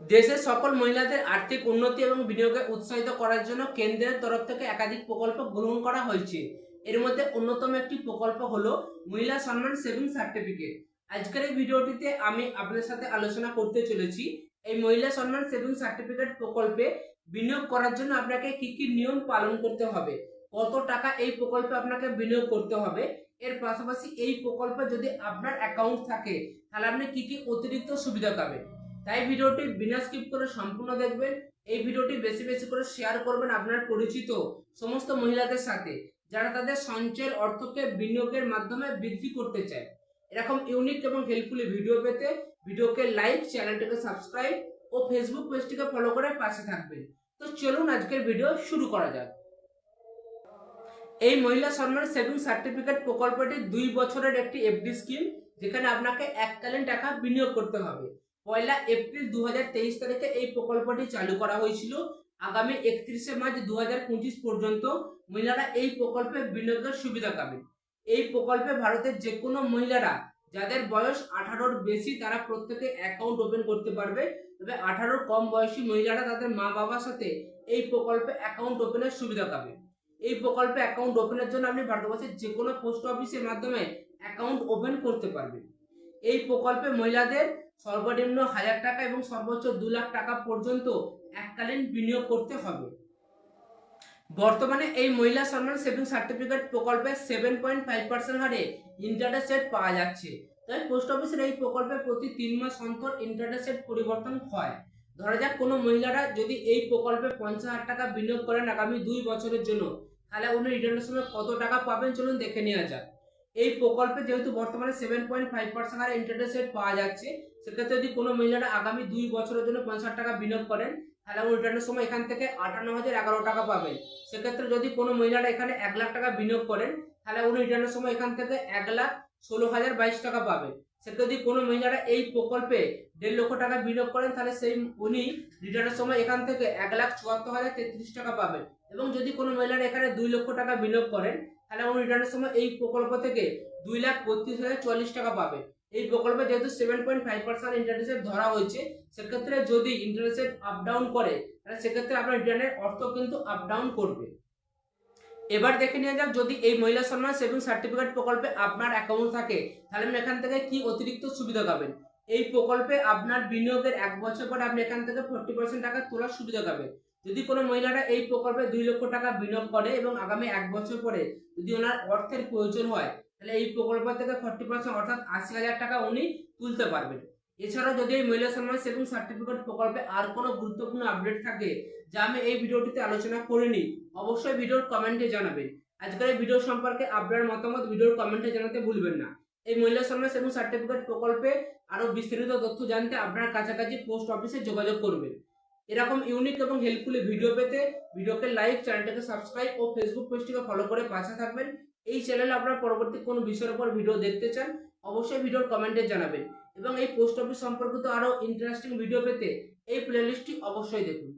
দেশের সকল মহিলাদের আর্থিক উন্নতি এবং বিনিয়োগে উৎসাহিত করার জন্য কেন্দ্রের তরফ থেকে একাধিক প্রকল্প গ্রহণ করা হয়েছে। এর মধ্যে অন্যতম একটি প্রকল্প হলো মহিলা সম্মান সেভিংস সার্টিফিকেট। আজকের এই ভিডিওটিতে আমি আপনাদের সাথে আলোচনা করতে চলেছি এই মহিলা সম্মান সেভিংস সার্টিফিকেট প্রকল্পে বিনিয়োগ করার জন্য আপনাকে কি কি নিয়ম পালন করতে হবে, কত টাকা এই প্রকল্পে আপনাকে বিনিয়োগ করতে হবে, এর পাশাপাশি এই প্রকল্পে যদি আপনার অ্যাকাউন্ট থাকে তাহলে আপনি কি কি অতিরিক্ত সুবিধা পাবেন। তাই ভিডিওটি বিনা স্কিপ করে সম্পূর্ণ দেখবেন। এই ভিডিওটি বেশি বেশি করে শেয়ার করবেন আপনার পরিচিত সমস্ত মহিলাদের সাথে যারা তাদের সঞ্চয়ের অর্থকে বিনিয়োগের মাধ্যমে বৃদ্ধি করতে চায়। এরকম ইউনিক এবং হেল্পফুল ভিডিও পেতে ভিডিওকে লাইক, চ্যানেলটিকে সাবস্ক্রাইব ও ফেসবুক পেজটিকে ফলো করে পাশে থাকবেন। তো চলুন আজকের ভিডিও শুরু করা যাক। এই মহিলা সম্মান সেভিংস সার্টিফিকেট প্রকল্পটি 2 বছরের একটি এফডি স্কিম, যেখানে আপনাকে এককালীন টাকা বিনিয়োগ করতে হবে। 1 এপ্রিল 2023 তারিখে এই প্রকল্পটি চালু করা হয়েছিল। আগামী 31 মার্চ 2025 পর্যন্ত মহিলারা এই প্রকল্পে বিনিয়োগের সুবিধা পাবেন। এই প্রকল্পে ভারতের যে কোনো মহিলারা যাদের বয়স 18-র বেশি তারা প্রত্যেকে অ্যাকাউন্ট ওপেন করতে পারবে। তবে 18-র কম বয়সী মহিলারা তাদের মা বাবার সাথে এই প্রকল্পে অ্যাকাউন্ট ওপেনের সুবিধা পাবে। এই প্রকল্পে অ্যাকাউন্ট ওপেনের জন্য আপনি ভারতবর্ষের যে কোনো পোস্ট অফিসের মাধ্যমে অ্যাকাউন্ট ওপেন করতে পারবেন। এই প্রকল্পে মহিলাদের সর্বনিম্ন 1000 টাকা এবং সর্বোচ্চ 2 লাখ টাকা পর্যন্ত এককালীন বিনিয়োগ করতে হবে। বর্তমানে এই মহিলা সম্মান সেভিংস সার্টিফিকেট প্রকল্পে 7.5% হারে ইন্টারেস্ট রেট পাওয়া যাচ্ছে। তাই পোস্ট অফিসের এই প্রকল্পে প্রতি 3 মাস অন্তর ইন্টারেস্ট রেট পরিবর্তন হয়। ধরা যাক কোনো মহিলারা যদি এই প্রকল্পে 50,000 টাকা বিনিয়োগ করেন আগামী 2 বছরের জন্য, তাহলে উনি রিটার্নের সময় কত টাকা পাবেন চলুন দেখে নেওয়া যাক। এই প্রকল্পে যেহেতু বর্তমানে 7.5% হারে ইন্টারেস্ট রেট পাওয়া যাচ্ছে, সেক্ষেত্রে যদি কোনো মহিলারা আগামী 2 বছরের জন্য 50,000 টাকা বিনিয়োগ করেন তাহলে উনি রিটার্নের সময় এখান থেকে 58,011 টাকা পাবেন। সেক্ষেত্রে যদি কোনো মহিলারা এখানে 1 লাখ টাকা বিনিয়োগ করেন তাহলে উনি রিটার্নের সময় এখান থেকে 1,16,022 টাকা পাবেন। সেক্ষেত্রে যদি কোনো মহিলারা এই প্রকল্পে 1.5 লক্ষ টাকা বিনিয়োগ করেন তাহলে সেই উনি রিটার্নের সময় এখান থেকে 1,74,033 টাকা পাবেন। এবং যদি কোনো মহিলারা এখানে 2 লক্ষ টাকা বিনিয়োগ করেন তাহলে উনি রিটার্নের সময় এই প্রকল্প থেকে 2,32,044 টাকা পাবেন। এই প্রকল্পে যেহেতু 7.5% ইন্টারেস্ট রেট ধরা হয়েছে, সেক্ষেত্রে যদি ইন্টারেস্ট রেট আপ ডাউন করে তাহলে সেক্ষেত্রে আপনার রিটার্নের অর্থ কিন্তু আপ ডাউন করবে। এবার দেখে নিয়ে যাক, যদি এই মহিলা সম্মান সেভিংস সার্টিফিকেট প্রকল্পে আপনার অ্যাকাউন্ট থাকে তাহলে আপনি এখান থেকে কি অতিরিক্ত সুবিধা পাবেন। এই প্রকল্পে আপনার বিনিয়োগের 1 বছর পরে আপনি এখান থেকে 40% টাকা তোলার সুবিধা পাবেন। যদি কোনো মহিলারা এই প্রকল্পে 2 লক্ষ টাকা বিনিয়োগ করে এবং আগামী 1 বছর পরে যদি ওনার অর্থের প্রয়োজন হয় তাহলে এই প্রকল্প থেকে 40% অর্থাৎ 80,000 টাকা উনি তুলতে পারবেন। এছাড়াও যদি এই মহিলা সম্মান সেভিংস সার্টিফিকেট প্রকল্পে আর কোনো গুরুত্বপূর্ণ আপডেট থাকে যা আমি এই ভিডিওটিতে আলোচনা করিনি, অবশ্যই ভিডিওর কমেন্টে জানাবেন। আজকের এই ভিডিও সম্পর্কে আপনার মতামত ভিডিওর কমেন্টে জানাতে ভুলবেন না। এই মহিলা সম্মান সেভিংস সার্টিফিকেট প্রকল্পে আরো বিস্তারিত তথ্য জানতে আপনার কাছাকাছি পোস্ট অফিসে যোগাযোগ করবেন। এরকম ইউনিক এবং হেল্পফুল ভিডিও পেতে ভিডিওকে লাইক, চ্যানেলটাকে সাবস্ক্রাইব ও ফেসবুক পেজটিকে ফলো করে পাশে থাকবেন। এই চ্যানেলে আপনারা পরবর্তী কোন বিষয়ের উপর ভিডিও দেখতে চান অবশ্যই ভিডিওর কমেন্টে জানাবেন। এবং এই পোস্ট অফিস সম্পর্কিত আরো ইন্টারেস্টিং ভিডিও পেতে এই প্লেলিস্টটি অবশ্যই দেখুন।